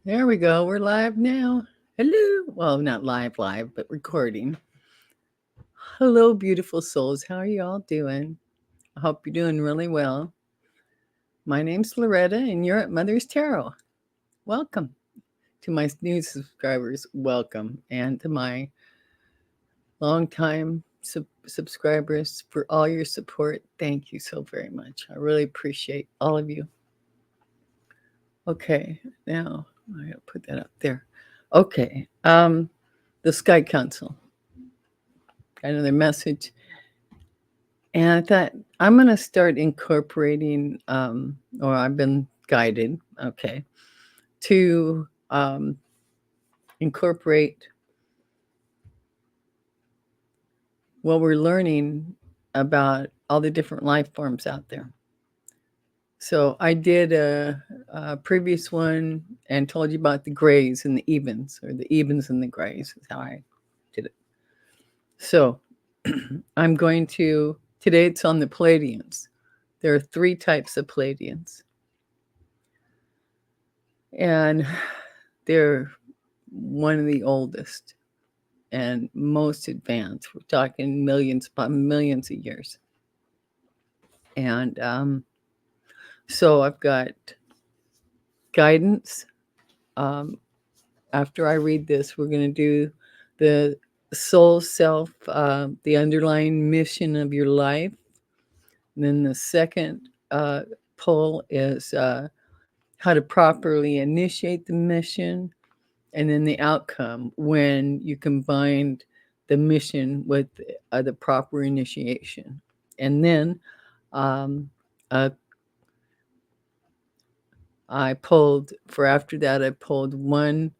There we go. We're live now. Hello. Well, not live, but recording. Hello, beautiful souls. How are you all doing? I hope you're doing really well. My name's Loretta, and you're at Mother's Tarot. Welcome to my new subscribers. Welcome. And to my longtime subscribers for all your support. Thank you so very much. I really appreciate all of you. Okay, now I gotta put that up there. Okay, the Sky Council. Got another message, and I thought I'm gonna start incorporating, or I've been guided, okay, to incorporate what we're learning about all the different life forms out there. So I did a previous one and told you about the grays and the evens, or the evens and the grays is how I did it. So I'm going to, today it's on the Pleiadians. There are 3 types of Pleiadians. And they're one of the oldest and most advanced. We're talking millions upon millions of years. And so I've got guidance. After I read this, we're going to do the soul self, the underlying mission of your life. And then the second pull is how to properly initiate the mission, and then the outcome when you combine the mission with the proper initiation. And then um, uh, I pulled, for after that, I pulled one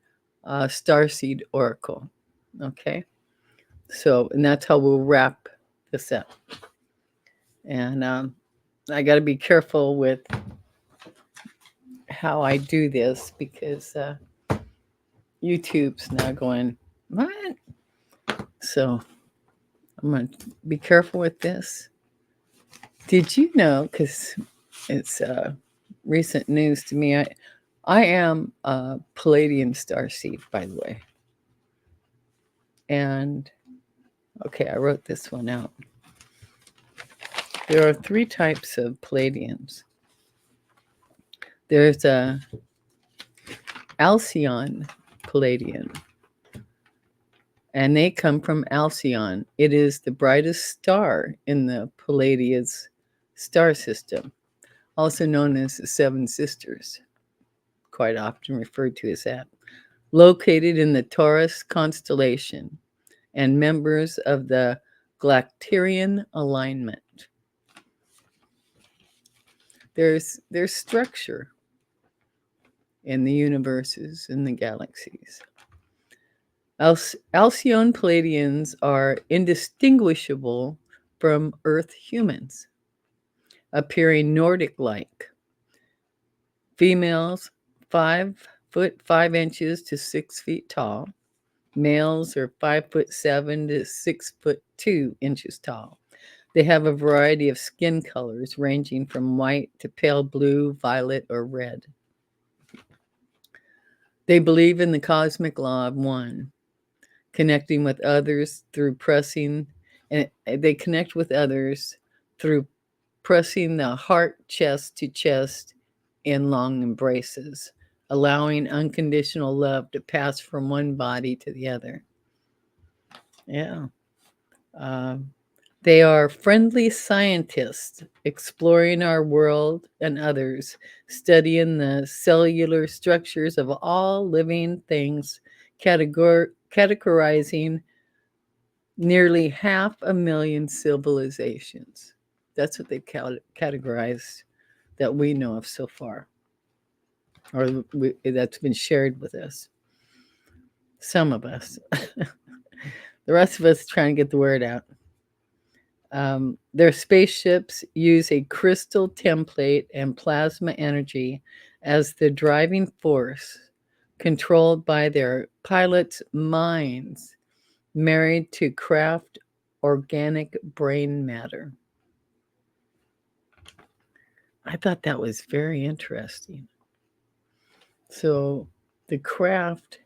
Starseed Oracle. Okay. So, and that's how we'll wrap this up. And I got to be careful with how I do this because YouTube's now going, what? So I'm going to be careful with this. Did you know, because it's recent news to me, I am a Pleiadian starseed, by the way. And okay, I wrote this one out. There are 3 types of Pleiadians. There's a Alcyon Pleiadian, and they come from Alcyon. It is the brightest star in the Pleiades star system, also known as the Seven Sisters, quite often referred to as that, located in the Taurus constellation and members of the Galactarian alignment. There's structure in the universes and the galaxies. Alcyon Pleiadians are indistinguishable from Earth humans, appearing Nordic-like. Females 5 foot 5 inches to 6 feet tall. Males are 5'7" to 6'2" tall. They have a variety of skin colors ranging from white to pale blue, violet, or red. They believe in the cosmic law of one, connecting with others through pressing, and they connect with others through pressing the heart chest to chest in long embraces, allowing unconditional love to pass from one body to the other. Yeah. Um, they are friendly scientists exploring our world and others, studying the cellular structures of all living things, categorizing nearly 500,000 civilizations. That's what they've categorized that we know of so far, or that's been shared with us. Some of us. The rest of us trying to get the word out. Their spaceships use a crystal template and plasma energy as the driving force, controlled by their pilots' minds, married to craft organic brain matter. I thought that was very interesting. So The craft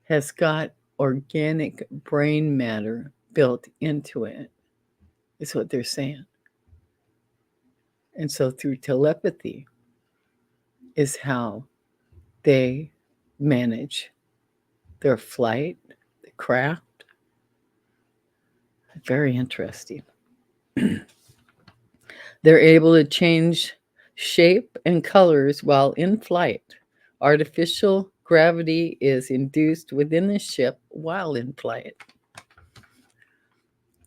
has got organic brain matter built into it, is what they're saying. And so through telepathy is how they manage their flight, the craft. Very interesting. They're able to change shape and colors while in flight. Artificial gravity is induced within the ship while in flight.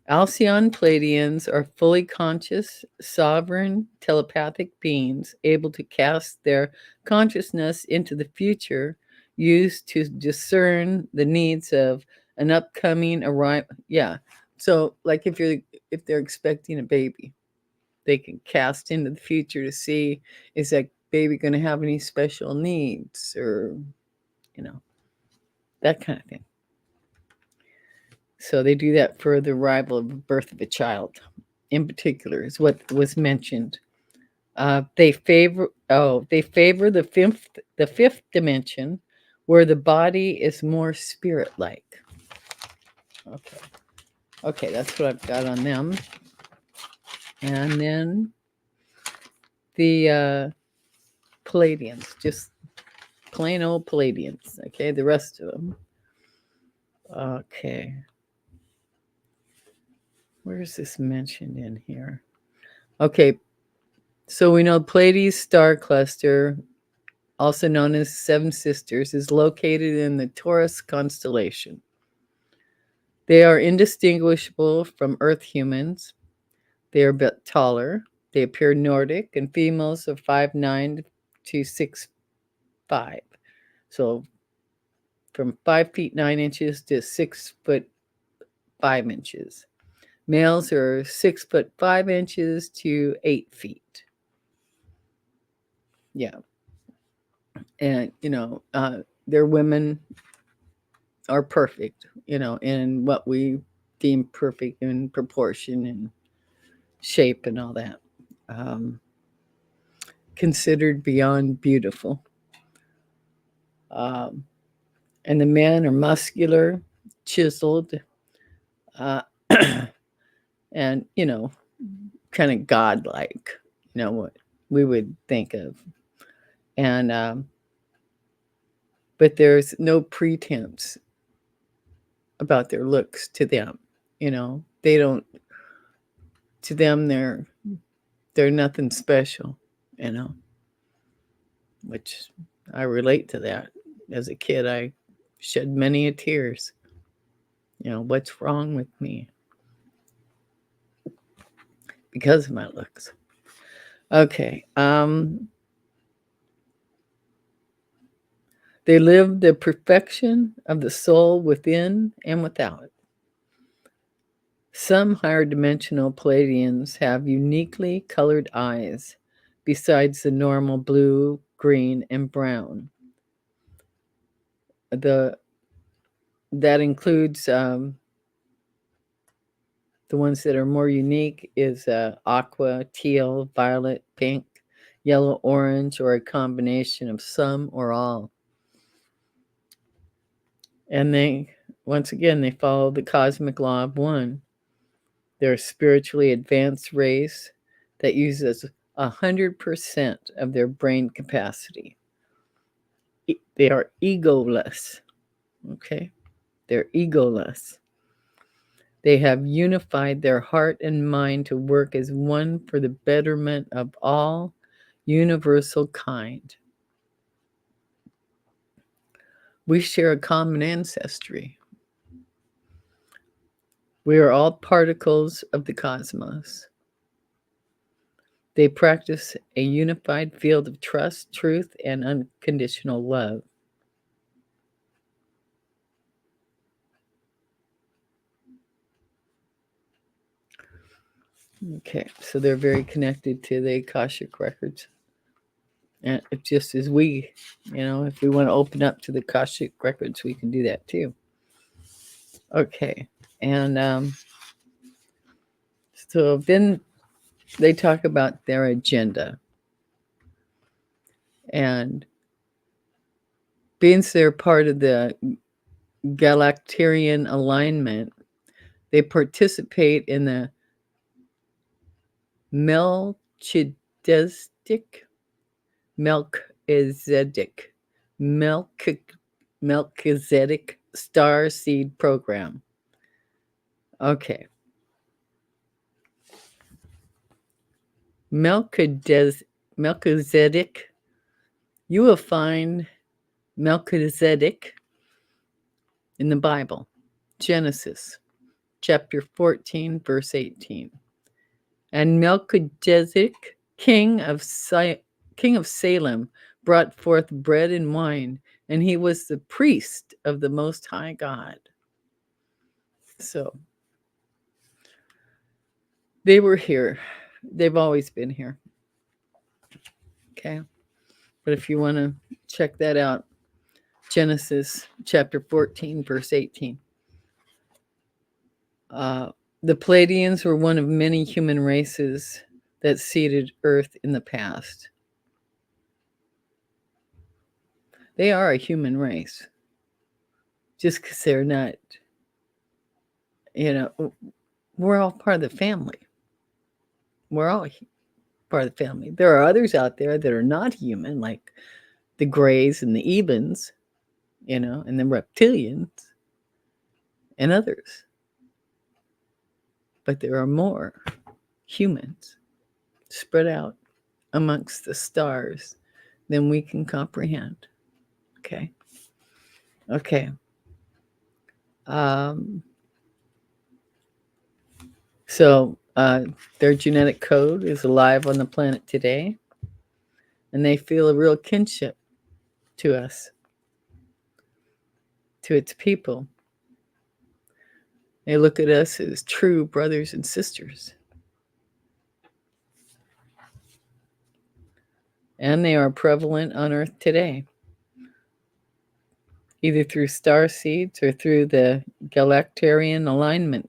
Alcyon Pleiadians are fully conscious, sovereign, telepathic beings able to cast their consciousness into the future, used to discern the needs of an upcoming arrival. Yeah. So, like if they're expecting a baby, they can cast into the future to see, is that baby going to have any special needs, or that kind of thing. So they do that for the arrival of the birth of a child, in particular, is what was mentioned. They favor the fifth dimension, where the body is more spirit-like. Okay, that's what I've got on them. And then the Pleiadians, just plain old Pleiadians. Okay, the rest of them. Okay. Where is this mentioned in here? Okay, so we know Pleiades star cluster, also known as Seven Sisters, is located in the Taurus constellation. They are indistinguishable from Earth humans. They are a bit taller. They appear Nordic, and females of 5'9" to 6'5". So from 5 feet 9 inches to 6 foot 5 inches. Males are 6 foot 5 inches to 8 feet. Yeah. And, their women are perfect, in what we deem perfect in proportion and shape and all that. Considered beyond beautiful. And the men are muscular, chiseled, and, kind of godlike, what we would think of. And, but there's no pretense about their looks to them. They don't, to them, they're nothing special, which I relate to that. As a kid, I shed many a tears. What's wrong with me? Because of my looks. Okay. They live the perfection of the soul within and without. Some higher dimensional Pleiadians have uniquely colored eyes, besides the normal blue, green, and brown. That includes the ones that are more unique is aqua, teal, violet, pink, yellow, orange, or a combination of some or all. And they follow the cosmic law of one. They're a spiritually advanced race that uses 100% of their brain capacity. They are egoless. Okay? They're egoless. They have unified their heart and mind to work as one for the betterment of all universal kind. We share a common ancestry. We are all particles of the cosmos. They practice a unified field of trust, truth, and unconditional love. Okay, so they're very connected to the Akashic records. And just as we, if we want to open up to the Akashic records, we can do that too. Okay, and so then they talk about their agenda. And Being they're part of the Galactarian alignment, they participate in the Melchizedek, Melchizedek, Melchizedek Starseed program. Okay. Melchizedek, you will find Melchizedek in the Bible, Genesis chapter 14, verse 18. And Melchizedek, king of Salem, brought forth bread and wine, and he was the priest of the Most High God. So they were here. They've always been here. Okay. But if you want to check that out, Genesis chapter 14, verse 18. The Pleiadians were one of many human races that seeded Earth in the past. They are a human race. Just because they're not, we're all part of the family. We're all part of the family. There are others out there that are not human, like the Greys and the Ebens, and the reptilians and others. But there are more humans spread out amongst the stars than we can comprehend. Okay. So their genetic code is alive on the planet today, and they feel a real kinship to us, to its people. They look at us as true brothers and sisters. And they are prevalent on Earth today, either through star seeds or through the Galactarian alignment.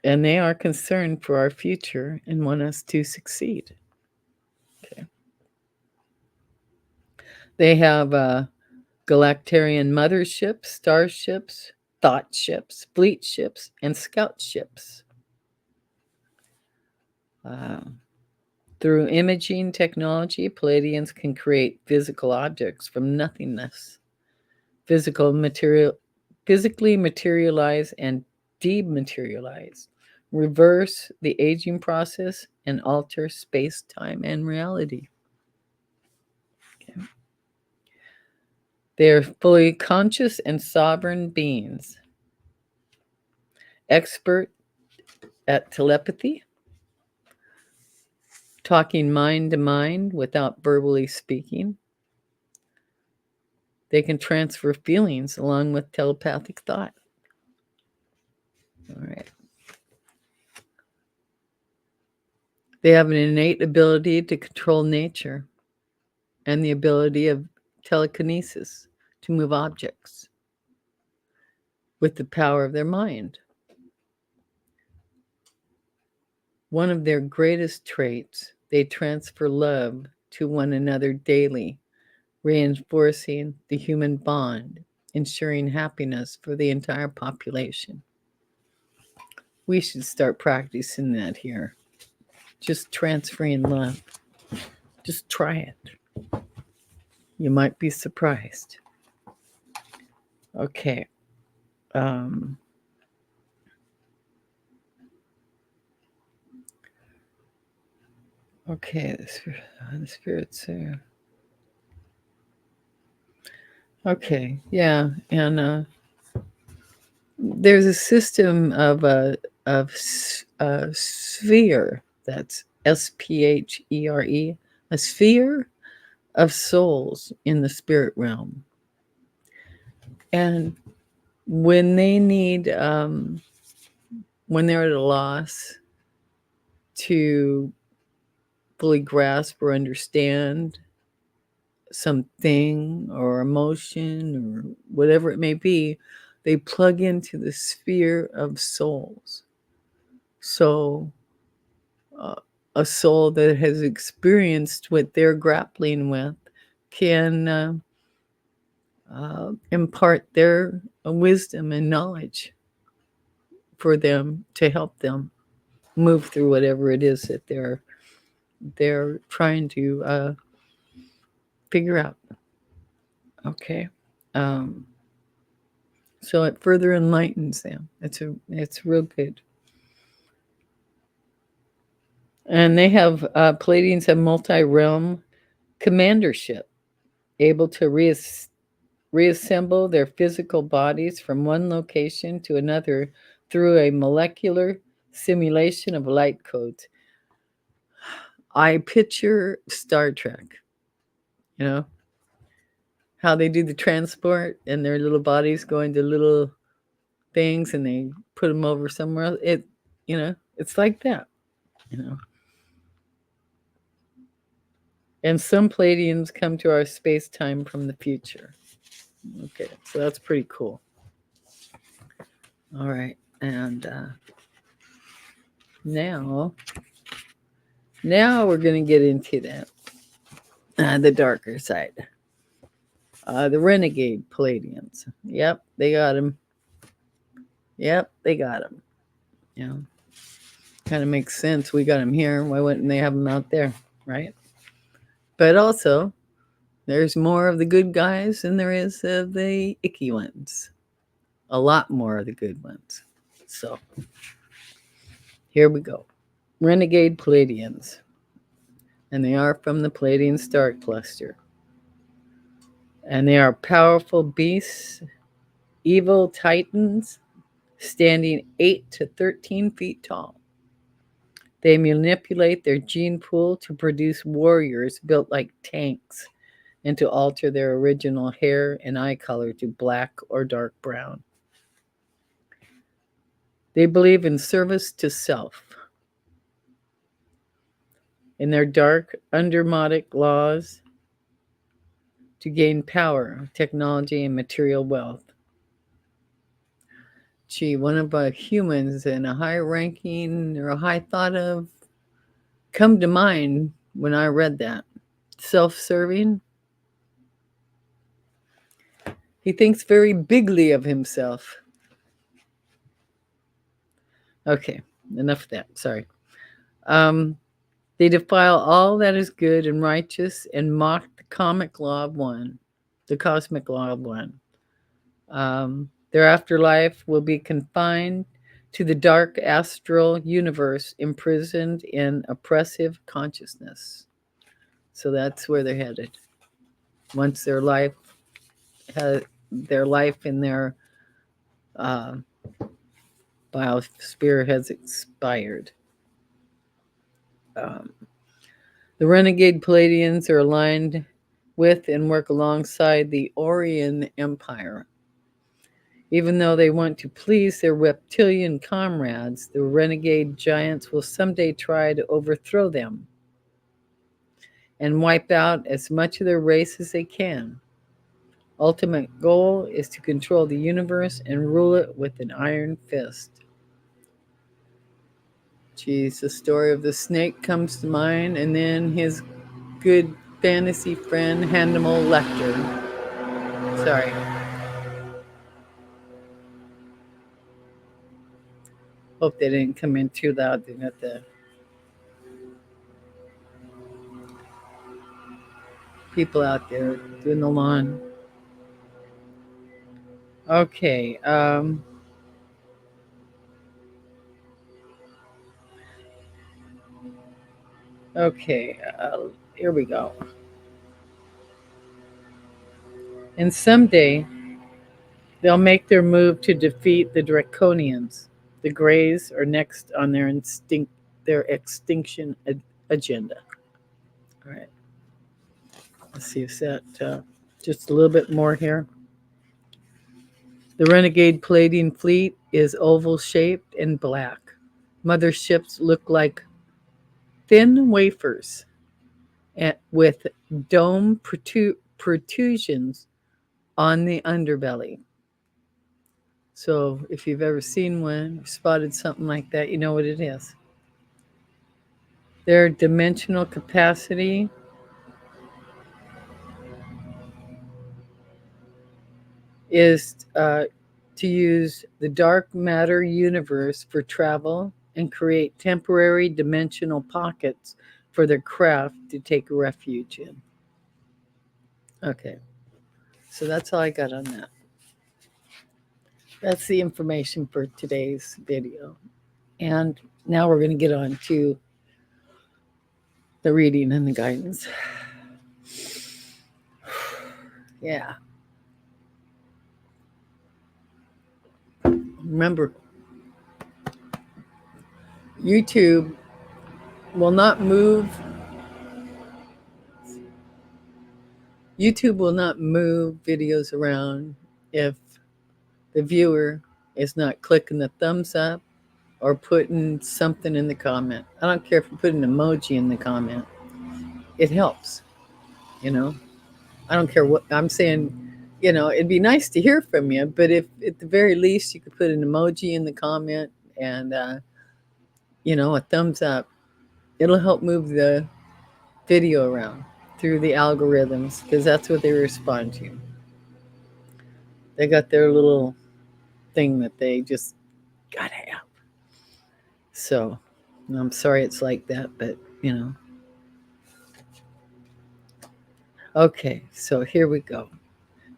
And they are concerned for our future and want us to succeed. Okay. They have Galactarian motherships, starships, thought ships, fleet ships, and scout ships. Through imaging technology, Pleiadians can create physical objects from nothingness, physically materialize and dematerialize, reverse the aging process, and alter space, time, and reality. Okay. They are fully conscious and sovereign beings, expert at telepathy, talking mind to mind without verbally speaking. They can transfer feelings along with telepathic thought. All right. They have an innate ability to control nature and the ability of telekinesis to move objects with the power of their mind. One of their greatest traits, they transfer love to one another daily, reinforcing the human bond, ensuring happiness for the entire population. We should start practicing that here. Just transferring love. Just try it. You might be surprised. Okay. Okay, the spirits there. Okay, yeah, and there's a system of a sphere. That's SPHERE, a sphere of souls in the spirit realm. And when they need, when they're at a loss to fully grasp or understand something or emotion or whatever it may be, they plug into the sphere of souls. So a soul that has experienced what they're grappling with can impart their wisdom and knowledge for them to help them move through whatever it is that they're trying to figure out. Okay, um, so it further enlightens them. It's real good. And they have Pleiadians have multi-realm commandership, able to reassemble their physical bodies from one location to another through a molecular simulation of light codes. I picture Star Trek, you know, how they do the transport and their little bodies go into little things and they put them over somewhere else. It's like that, you know. And some Pleiadians come to our space time from the future. Okay, so that's pretty cool. All right, and now we're going to get into that, the darker side. The renegade Pleiadians. Yep, they got him. Yep, they got him. You know, kind of makes sense. We got him here. Why wouldn't they have him out there, right? But also, there's more of the good guys than there is of the icky ones. A lot more of the good ones. So, here we go. Renegade Pleiadians. And they are from the Pleiadian star cluster. And they are powerful beasts, evil titans, standing 8 to 13 feet tall. They manipulate their gene pool to produce warriors built like tanks and to alter their original hair and eye color to black or dark brown. They believe in service to self. In their dark, undermodic laws to gain power, technology, and material wealth. Gee, one of our humans in a high ranking or a high thought of come to mind when I read that. Self-serving. He thinks very bigly of himself. Okay, enough of that. Sorry. They defile all that is good and righteous and mock the cosmic law of one. Their afterlife will be confined to the dark astral universe, imprisoned in oppressive consciousness. So that's where they're headed. Once their life in their biosphere has expired. The renegade Pleiadians are aligned with and work alongside the Orion Empire. Even though they want to please their reptilian comrades, the renegade giants will someday try to overthrow them and wipe out as much of their race as they can. Ultimate goal is to control the universe and rule it with an iron fist. Geez, the story of the snake comes to mind, and then his good fantasy friend Hannibal Lecter. Sorry. Hope they didn't come in too loud. They got the people out there doing the lawn. Okay. Okay. Here we go. And someday they'll make their move to defeat the Draconians. The Greys are next on their extinction agenda. All right. Let's see if that just a little bit more here. The renegade Pleiadian fleet is oval-shaped and black. Motherships look like thin wafers with dome protrusions on the underbelly. So if you've ever seen one, spotted something like that, you know what it is. Their dimensional capacity is to use the dark matter universe for travel and create temporary dimensional pockets for their craft to take refuge in. Okay, so that's all I got on that. That's the information for today's video. And now we're going to get on to the reading and the guidance. Yeah. Remember, YouTube will not move. YouTube will not move videos around if the viewer is not clicking the thumbs up or putting something in the comment. I don't care if you put an emoji in the comment. It helps, you know. I don't care what I'm saying. It'd be nice to hear from you, but if at the very least you could put an emoji in the comment and a thumbs up, it'll help move the video around through the algorithms because that's what they respond to. They got their little thing that they just gotta have. So I'm sorry it's like that, but. Okay, so here we go.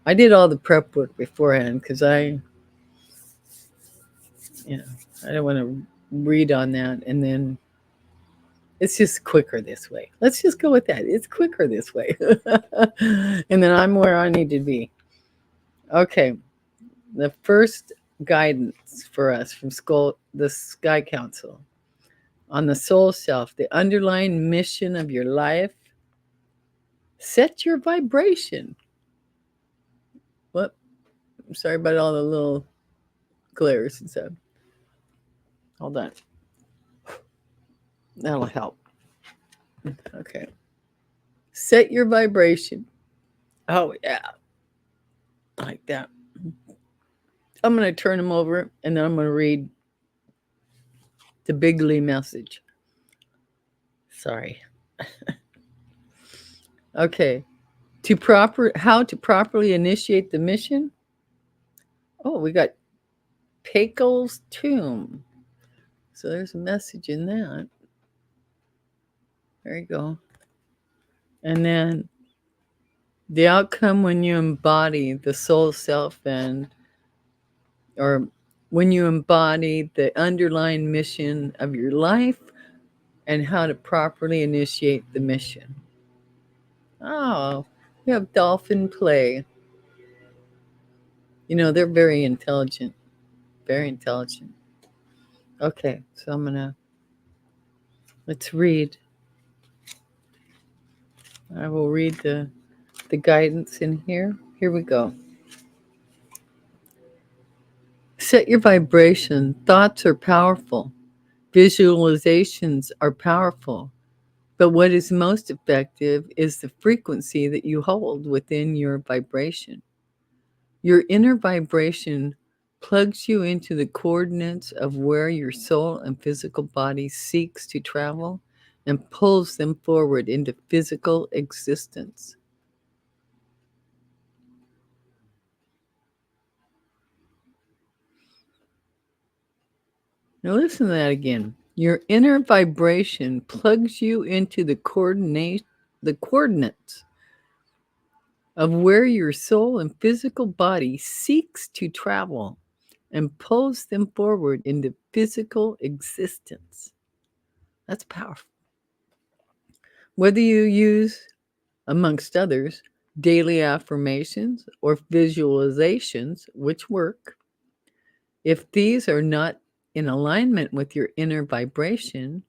I did all the prep work beforehand because I don't want to read on that and then it's just quicker this way. Let's just go with that. It's quicker this way. And then I'm where I need to be. Okay, the first guidance for us from the Sky Council on the soul self, the underlying mission of your life. Set your vibration. What? I'm sorry about all the little glares and stuff. Hold on. That'll help. Okay. Set your vibration. Oh, yeah. Like that. I'm going to turn them over and then I'm going to read the bigly message. Sorry. Okay. How to properly initiate the mission. Oh, we got Pakel's tomb. So there's a message in that. There you go. And then the outcome when you embody the soul self or when you embody the underlying mission of your life and how to properly initiate the mission. Oh, we have dolphin play. They're very intelligent. Very intelligent. Okay, so let's read. I will read the guidance in here. Here we go. Set your vibration. Thoughts are powerful. Visualizations are powerful. But what is most effective is the frequency that you hold within your vibration. Your inner vibration plugs you into the coordinates of where your soul and physical body seeks to travel and pulls them forward into physical existence. Now listen to that again. Your inner vibration plugs you into the coordinates of where your soul and physical body seeks to travel and pulls them forward into physical existence. That's powerful. Whether you use, amongst others, daily affirmations or visualizations, which work, if these are not in alignment with your inner vibration,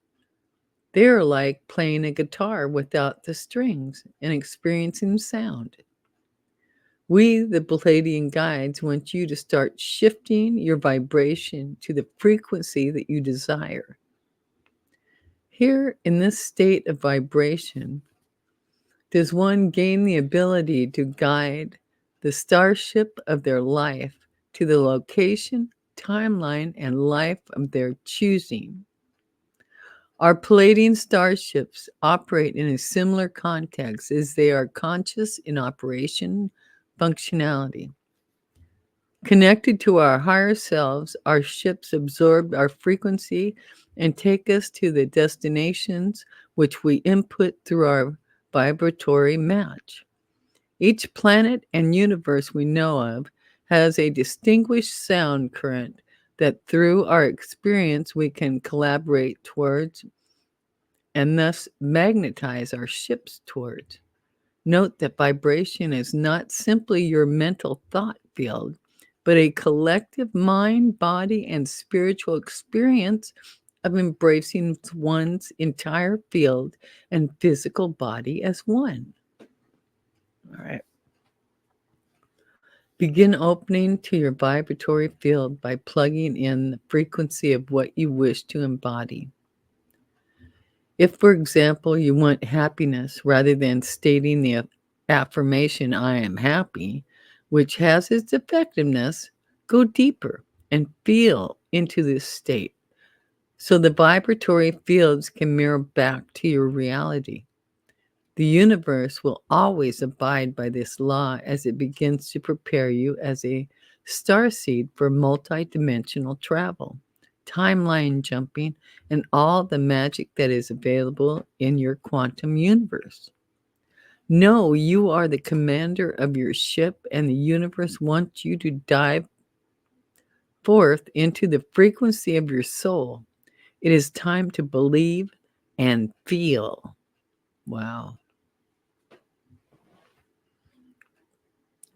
they are like playing a guitar without the strings and experiencing sound. We, the Pleiadian guides, want you to start shifting your vibration to the frequency that you desire. Here, in this state of vibration, does one gain the ability to guide the starship of their life to the location, timeline, and life of their choosing. Our Pleiadian starships operate in a similar context as they are conscious in operation functionality. Connected to our higher selves, our ships absorb our frequency and take us to the destinations which we input through our vibratory match. Each planet and universe we know of has a distinguished sound current that through our experience we can collaborate towards and thus magnetize our ships towards. Note that vibration is not simply your mental thought field, but a collective mind, body, and spiritual experience of embracing one's entire field and physical body as one. All right. Begin opening to your vibratory field by plugging in the frequency of what you wish to embody. If, for example, you want happiness rather than stating the affirmation, I am happy, which has its effectiveness, go deeper and feel into this state so the vibratory fields can mirror back to your reality. The universe will always abide by this law as it begins to prepare you as a starseed for multidimensional travel, timeline jumping, and all the magic that is available in your quantum universe. Know you are the commander of your ship, and the universe wants you to dive forth into the frequency of your soul. It is time to believe and feel. Wow.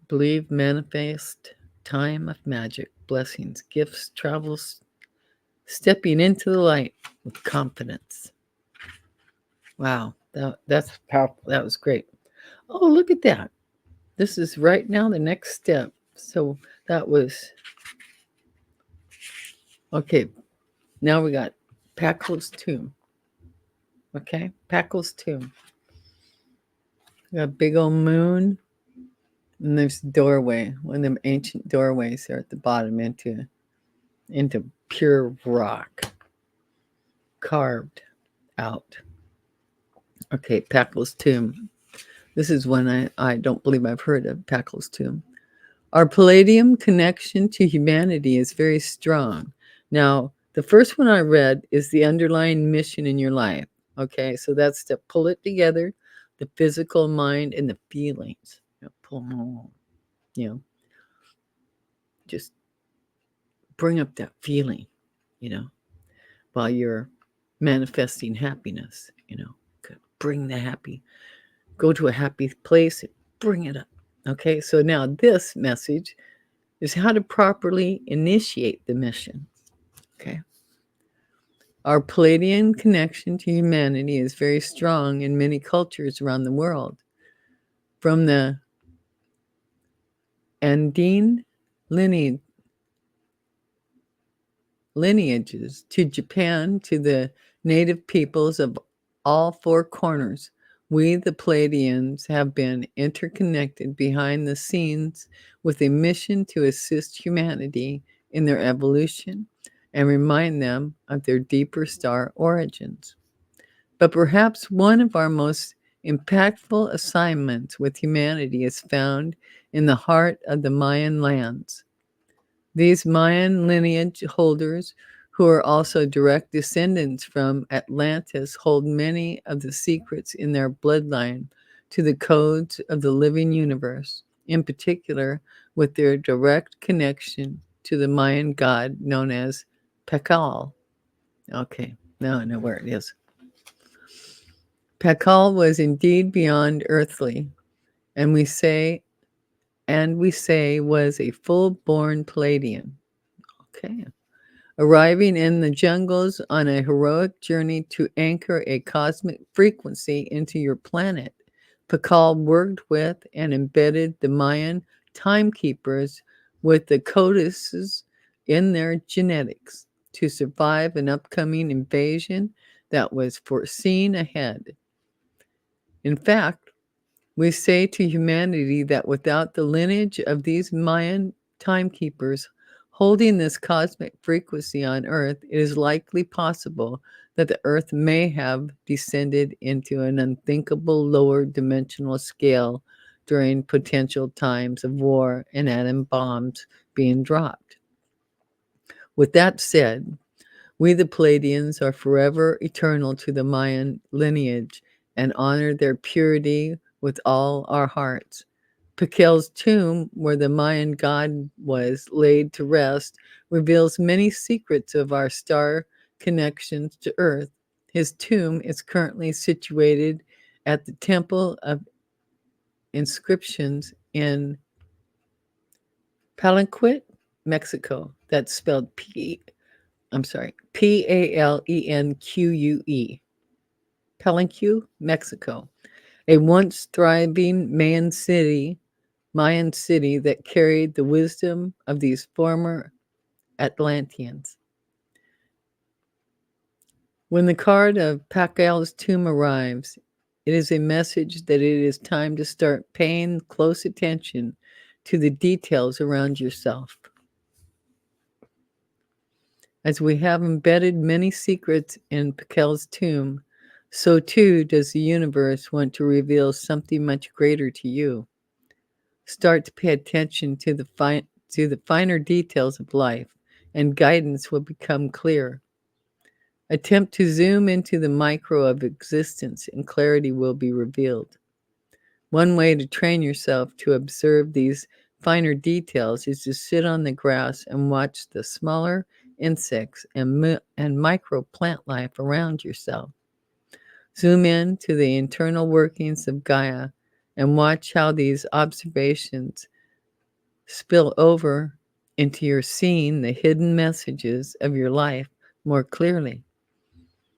Believe, manifest, time of magic, blessings, gifts, travels, stepping into the light with confidence. Wow, that's powerful. That was great. Oh, look at that. This is right now the next step. So that was, okay, now we got Paco's tomb. Okay, Paco's tomb. We got a big old moon, and there's a doorway, one of them ancient doorways there at the bottom into pure rock, carved out. Okay, Paco's tomb. This is one I don't believe I've heard of, Paco's tomb. Our Pleiadian connection to humanity is very strong. Now, the first one I read is the underlying mission in your life. Okay, so that's to pull it together, the physical mind and the feelings. Pull them all, just bring up that feeling, while you're manifesting happiness, bring the happy, go to a happy place, bring it up. Okay, so now this message is how to properly initiate the mission. Okay. Our Pleiadian connection to humanity is very strong in many cultures around the world. From the Andean lineages to Japan to the native peoples of all four corners, we, the Pleiadians, have been interconnected behind the scenes with a mission to assist humanity in their evolution and remind them of their deeper star origins. But perhaps one of our most impactful assignments with humanity is found in the heart of the Mayan lands. These Mayan lineage holders, who are also direct descendants from Atlantis, hold many of the secrets in their bloodline to the codes of the living universe, in particular with their direct connection to the Mayan god known as Pakal. Okay, now I know where it is. Pakal was indeed beyond earthly, and we say was a full-born Pleiadian. Okay. Arriving in the jungles on a heroic journey to anchor a cosmic frequency into your planet, Pakal worked with and embedded the Mayan timekeepers with the codices in their genetics to survive an upcoming invasion that was foreseen ahead. In fact, we say to humanity that without the lineage of these Mayan timekeepers holding this cosmic frequency on Earth, it is likely possible that the Earth may have descended into an unthinkable lower dimensional scale during potential times of war and atom bombs being dropped. With that said, we the Pleiadians are forever eternal to the Mayan lineage and honor their purity with all our hearts. Pekel's tomb, where the Mayan god was laid to rest, reveals many secrets of our star connections to Earth. His tomb is currently situated at the Temple of Inscriptions in Palenquet, Mexico. That's spelled Palenque, Palenque, Mexico. A once thriving Mayan city that carried the wisdom of these former Atlanteans. When the card of Pacquiao's tomb arrives, it is a message that it is time to start paying close attention to the details around yourself. As we have embedded many secrets in Pacquiao's tomb, so too does the universe want to reveal something much greater to you. Start to pay attention to the finer details of life, and guidance will become clear. Attempt to zoom into the micro of existence, and clarity will be revealed. One way to train yourself to observe these finer details is to sit on the grass and watch the smaller insects and micro plant life around yourself. Zoom in to the internal workings of Gaia and watch how these observations spill over into your seeing the hidden messages of your life more clearly.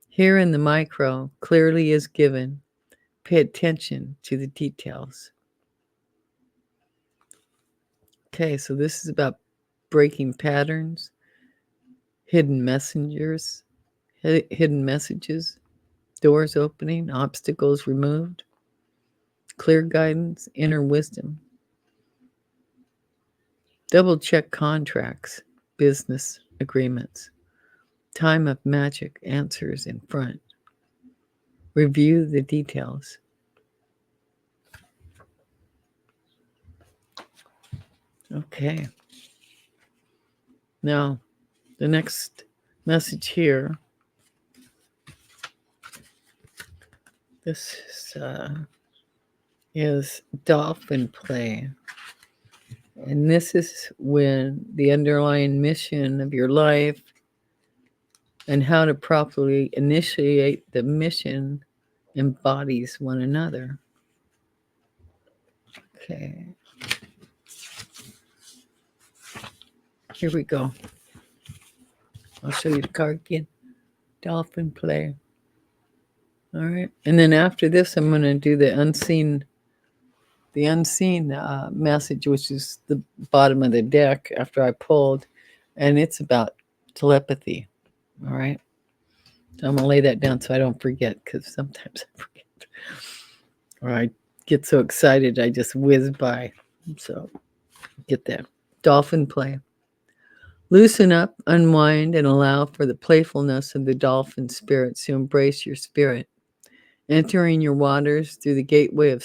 Here in the micro, clearly is given. Pay attention to the details. Okay, so this is about breaking patterns, hidden messengers, hidden messages, doors opening, obstacles removed, clear guidance, inner wisdom. Double check contracts, business agreements. Time of magic answers in front. Review the details. Okay. Now, the next message here. This is dolphin play. And this is when the underlying mission of your life and how to properly initiate the mission embodies one another. Okay. Here we go. I'll show you the card again. Dolphin play. All right. And then after this, I'm going to do the unseen message, which is the bottom of the deck after I pulled. And it's about telepathy. All right. So I'm going to lay that down so I don't forget, because sometimes I forget. Or I get so excited I just whiz by. So get that. Dolphin play. Loosen up, unwind, and allow for the playfulness of the dolphin spirits to embrace your spirit. Entering your waters through the gateway of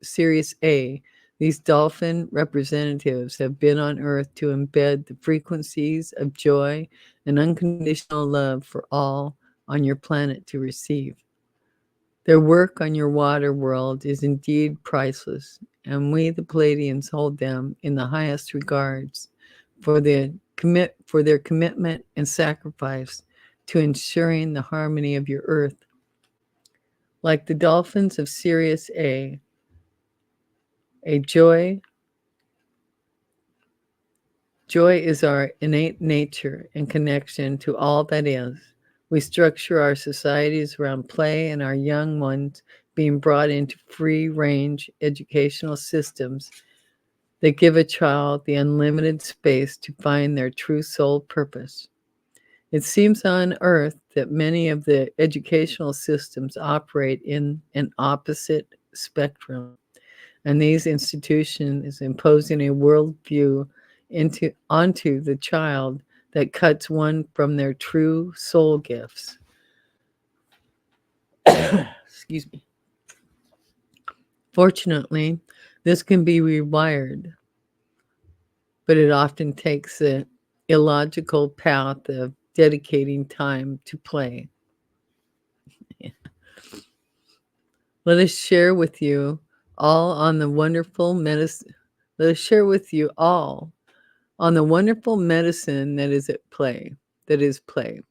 Sirius A, these dolphin representatives have been on Earth to embed the frequencies of joy and unconditional love for all on your planet to receive. Their work on your water world is indeed priceless, and we, the Pleiadians, hold them in the highest regards for their commitment and sacrifice to ensuring the harmony of your Earth. Like the dolphins of Sirius A, joy is our innate nature and connection to all that is. We structure our societies around play and our young ones being brought into free-range educational systems that give a child the unlimited space to find their true soul purpose. It seems on Earth that many of the educational systems operate in an opposite spectrum, and these institutions imposing a worldview onto the child that cuts one from their true soul gifts. Excuse me. Fortunately, this can be rewired, but it often takes the illogical path of dedicating time to play. Let us share with you all on the wonderful medicine. Let us share with you all on the wonderful medicine that is at play. That is play.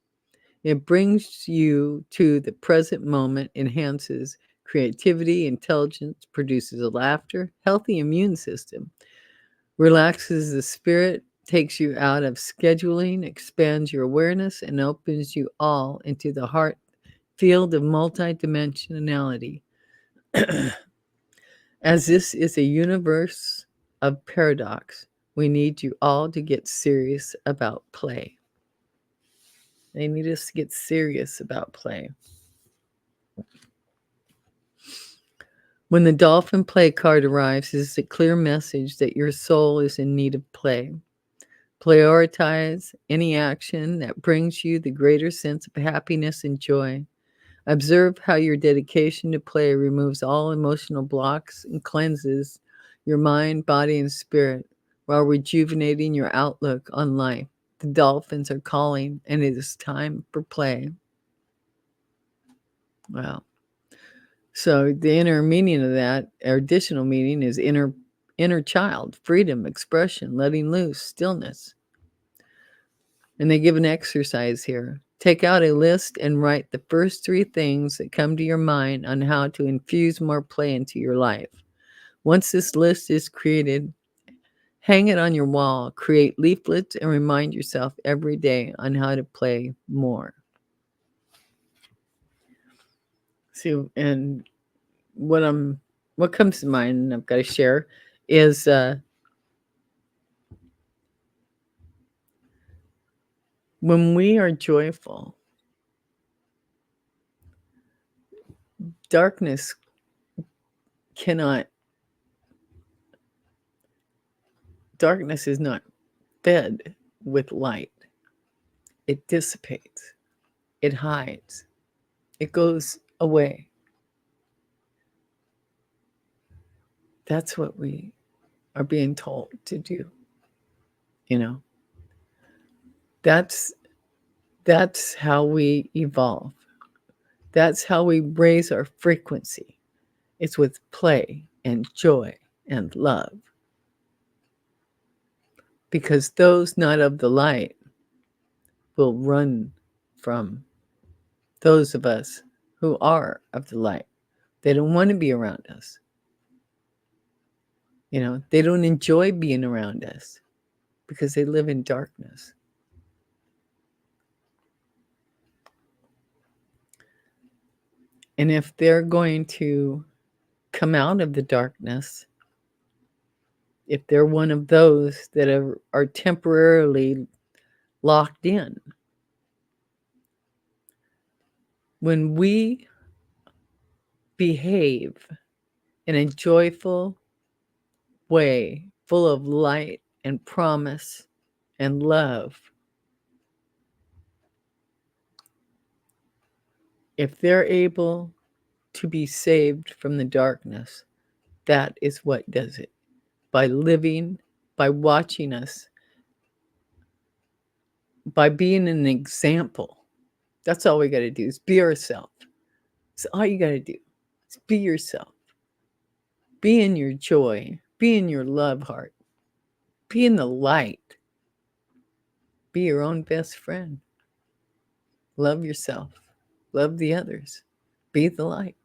It brings you to the present moment, enhances creativity, intelligence, produces a laughter, healthy immune system, relaxes the spirit, takes you out of scheduling, expands your awareness, and opens you all into the heart field of multidimensionality. As this is a universe of paradox, we need you all to get serious about play. They need us to get serious about play. When the dolphin play card arrives, it is a clear message that your soul is in need of play. Prioritize any action that brings you the greater sense of happiness and joy. Observe how your dedication to play removes all emotional blocks and cleanses your mind, body, and spirit while rejuvenating your outlook on life. The dolphins are calling, and it is time for play. Wow. So the inner meaning of that, or additional meaning, is inner child, freedom, expression, letting loose, stillness. And they give an exercise here. Take out a list and write the first 3 things that come to your mind on how to infuse more play into your life. Once this list is created, hang it on your wall, create leaflets, and remind yourself every day on how to play more. See, and what comes to mind, and I've got to share, is when we are joyful, darkness is not fed with light. It dissipates. It hides. It goes away. That's what we are being told to do. You know, that's how we evolve. That's how we raise our frequency. It's with play and joy and love. Because those not of the light will run from those of us who are of the light. They don't want to be around us. You know, they don't enjoy being around us because they live in darkness. And if they're going to come out of the darkness, if they're one of those that are temporarily locked in, when we behave in a joyful way, full of light and promise and love, if they're able to be saved from the darkness, that is what does it. By living, by watching us, by being an example. That's all we got to do is be ourselves. That's all you got to do is be yourself. Be in your joy. Be in your love heart. Be in the light. Be your own best friend. Love yourself. Love the others. Be the light.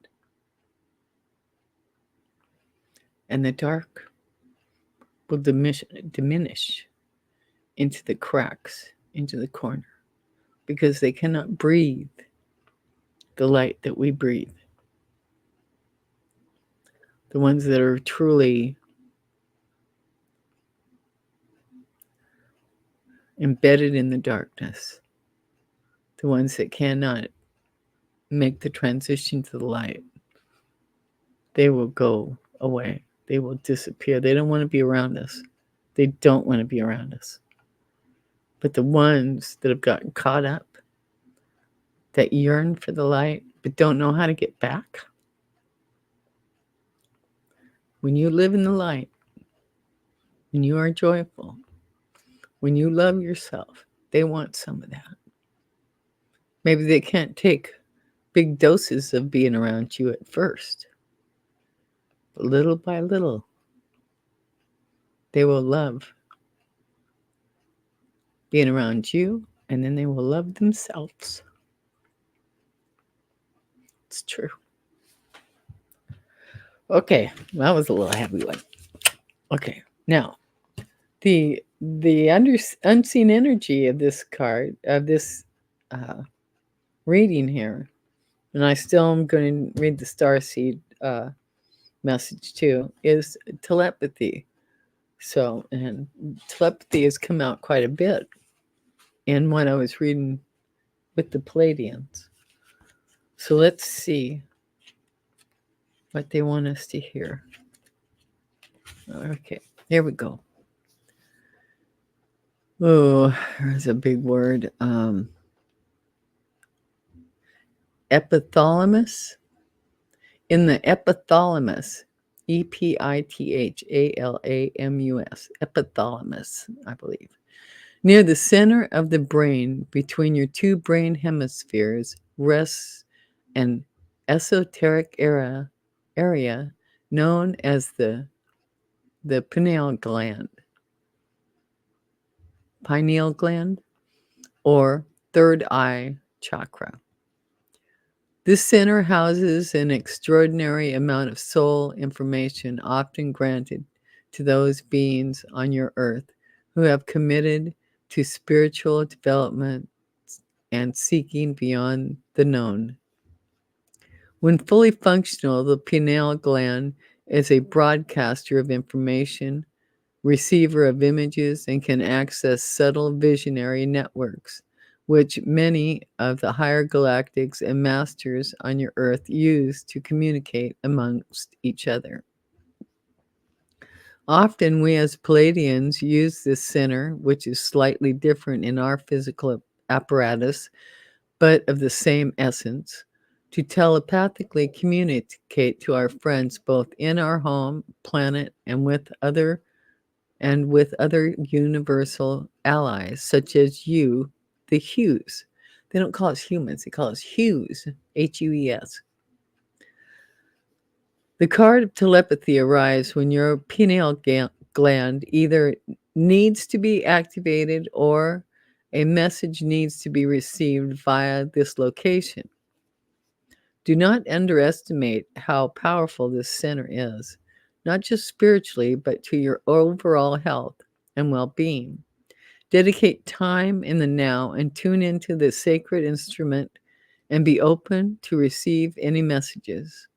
And the dark will diminish into the cracks, into the corner, because they cannot breathe the light that we breathe. The ones that are truly embedded in the darkness, the ones that cannot make the transition to the light, they will go away. They will disappear. They don't want to be around us. They don't want to be around us. But the ones that have gotten caught up, that yearn for the light, but don't know how to get back, When you live in the light, when you are joyful, when you love yourself, they want some of that. Maybe they can't take big doses of being around you at first, but little by little, they will love being around you, and then they will love themselves. It's true. Okay, that was a little heavy one. Okay, now the unseen energy of this card, of this reading here, and I still am going to read the Starseed message too, is telepathy. So, and telepathy has come out quite a bit in what I was reading with the Pleiadians. So let's see what they want us to hear. Okay, here we go. Oh, there's a big word. Epithalamus. In the epithalamus, epithalamus, epithalamus, I believe. Near the center of the brain, between your two brain hemispheres, rests an esoteric area known as the pineal gland, or third eye chakra. This center houses an extraordinary amount of soul information often granted to those beings on your earth who have committed to spiritual development and seeking beyond the known. When fully functional, the pineal gland is a broadcaster of information, receiver of images, and can access subtle visionary networks, which many of the higher galactics and masters on your earth use to communicate amongst each other. Often we as Pleiadians use this center, which is slightly different in our physical apparatus, but of the same essence, to telepathically communicate to our friends both in our home planet and with other universal allies, such as you, the Hues. They don't call us humans, they call us Hues, Hues. The card of telepathy arrives when your pineal gland either needs to be activated or a message needs to be received via this location. Do not underestimate how powerful this center is, not just spiritually, but to your overall health and well-being. Dedicate time in the now and tune into the sacred instrument and be open to receive any messages.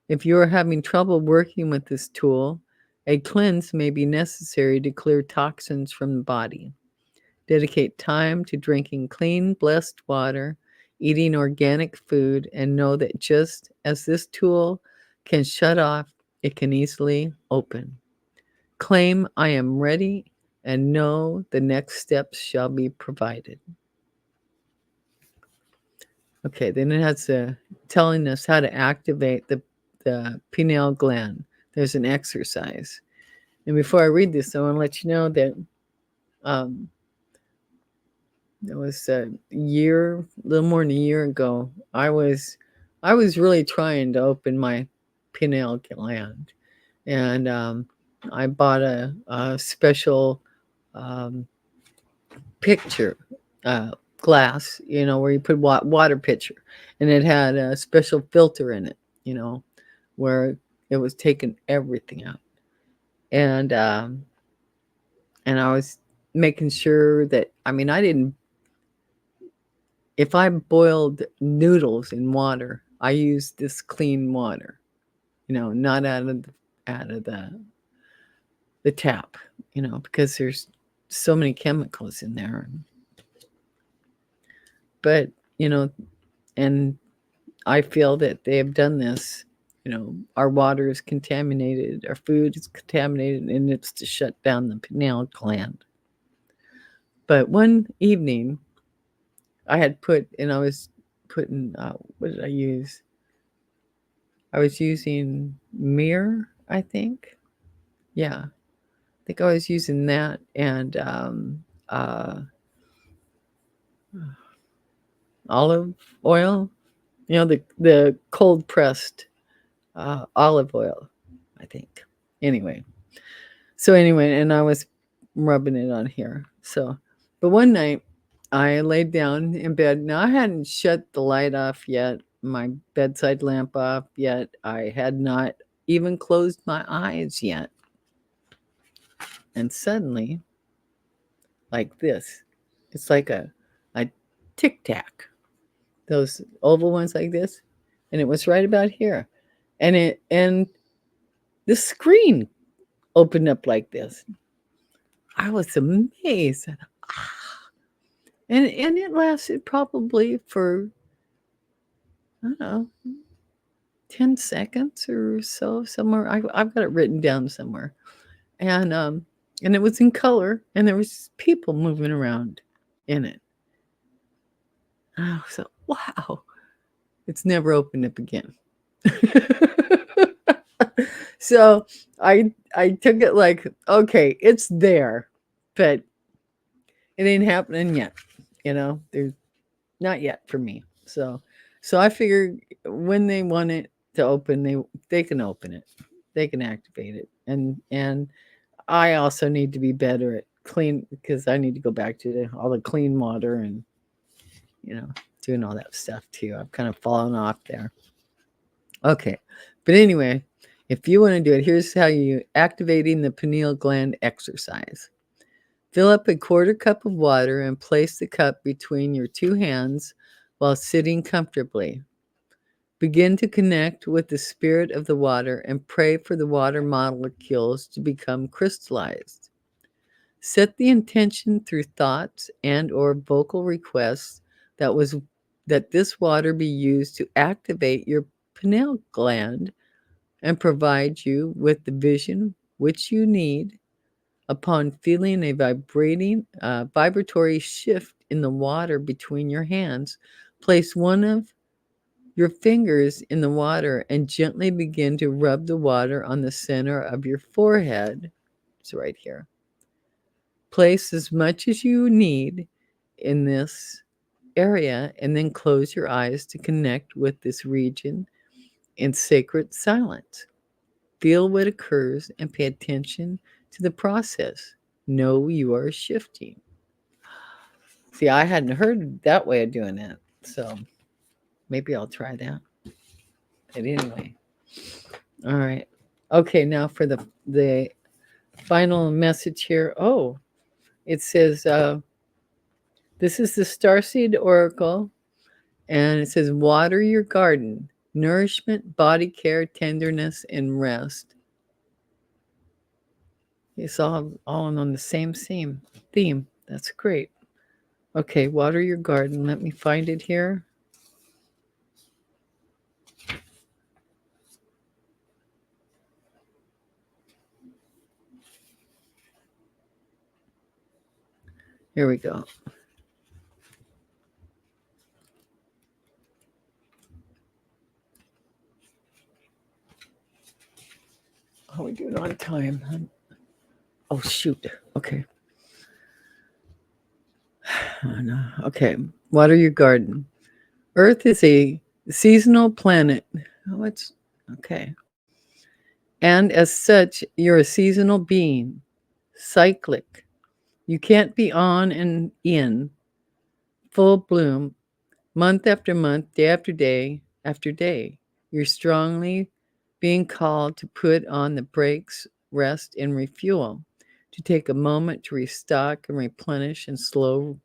If you are having trouble working with this tool, a cleanse may be necessary to clear toxins from the body. Dedicate time to drinking clean, blessed water, eating organic food, and know that just as this tool can shut off, it can easily open. Claim, I am ready, and know the next steps shall be provided. Okay, then it has telling us how to activate the pineal gland. There's an exercise. And before I read this, I want to let you know that it was a little more than a year ago. I was really trying to open my pineal gland, and I bought a special picture glass, where you put water pitcher, and it had a special filter in it, where it was taking everything out, and I was making sure that I didn't. If I boiled noodles in water, I used this clean water, not out of the tap, because there's so many chemicals in there. But, and I feel that they have done this. Our water is contaminated, our food is contaminated, and it's to shut down the pineal gland. But one evening, I was putting, what did I use? I was using myrrh. I think. Yeah. I think I was using that and olive oil. The cold pressed olive oil, I think. Anyway. And I was rubbing it on here. But one night I laid down in bed. Now I hadn't shut the light off yet, my bedside lamp off yet. I had not even closed my eyes yet. And suddenly, like this, it's like a tic tac, those oval ones like this. And it was right about here. And the screen opened up like this. I was amazed. And it lasted probably for, I don't know, 10 seconds or so, somewhere. I've got it written down somewhere. And it was in color, and there was people moving around in it. And I was like, wow, it's never opened up again. So I took it like, okay, it's there, but it ain't happening yet. There's not yet for me. So I figured when they want it to open, they can open it. They can activate it. And I also need to be better at clean, because I need to go back to all the clean water and doing all that stuff too. I've kind of fallen off there. Okay. But anyway, if you want to do it, here's how you activating the pineal gland exercise. Fill up a 1/4 cup of water and place the cup between your two hands while sitting comfortably. Begin to connect with the spirit of the water and pray for the water molecules to become crystallized. Set the intention through thoughts and or vocal requests that this water be used to activate your pineal gland and provide you with the vision which you need. Upon feeling a vibratory shift in the water between your hands, place one of your fingers in the water and gently begin to rub the water on the center of your forehead. It's right here. Place as much as you need in this area and then close your eyes to connect with this region in sacred silence. Feel what occurs and pay attention to the process. Know you are shifting. See, I hadn't heard that way of doing it, so maybe I'll try that. But anyway, all right. Okay, now for the final message here. Oh, it says this is the Starseed Oracle, and it says water your garden, nourishment, body care, tenderness, and rest. It's all on the same theme. That's great. Okay, water your garden. Let me find it here. Here we go. How are we doing on time? Oh, shoot. Okay. Oh, no. Okay. Water your garden. Earth is a seasonal planet. Oh, it's okay. And as such, you're a seasonal being, cyclic. You can't be on and in, full bloom, month after month, day after day after day. You're strongly being called to put on the brakes, rest, and refuel, to take a moment to restock and replenish and slow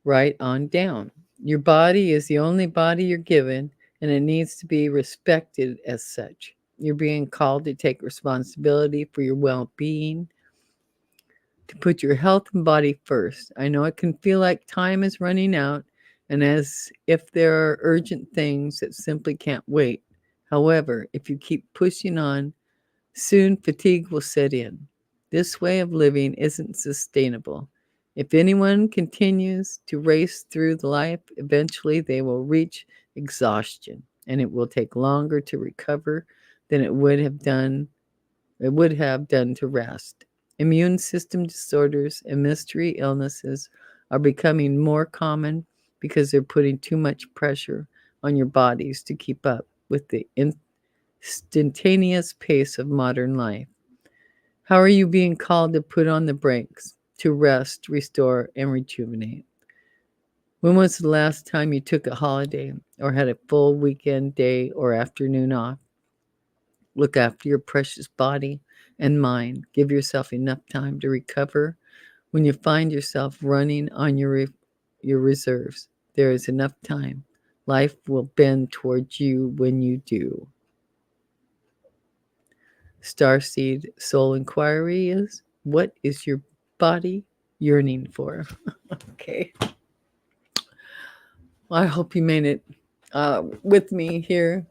right on down. Your body is the only body you're given, and it needs to be respected as such. You're being called to take responsibility for your well-being, to put your health and body first. I know it can feel like time is running out and as if there are urgent things that simply can't wait. However, if you keep pushing on, soon fatigue will set in. This way of living isn't sustainable. If anyone continues to race through life, eventually they will reach exhaustion, and it will take longer to recover than it would have done to rest. Immune system disorders and mystery illnesses are becoming more common because they're putting too much pressure on your bodies to keep up with the instantaneous pace of modern life. How are you being called to put on the brakes, to rest, restore, and rejuvenate? When was the last time you took a holiday or had a full weekend day or afternoon off? Look after your precious body and mind. Give yourself enough time to recover. When you find yourself running on your reserves, there is enough time. Life will bend towards you when you do. Starseed Soul Inquiry is, what is your body yearning for? Okay. Well, I hope you made it with me here.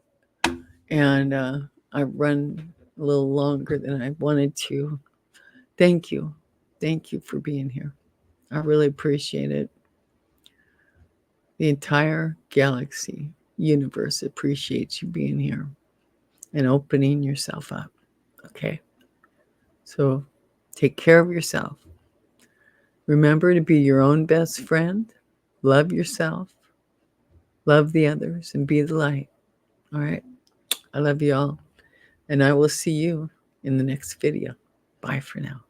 And I run a little longer than I wanted to. Thank you. Thank you for being here. I really appreciate it. The entire galaxy, universe appreciates you being here and opening yourself up. Okay? So take care of yourself. Remember to be your own best friend. Love yourself. Love the others and be the light. All right? I love you all. And I will see you in the next video. Bye for now.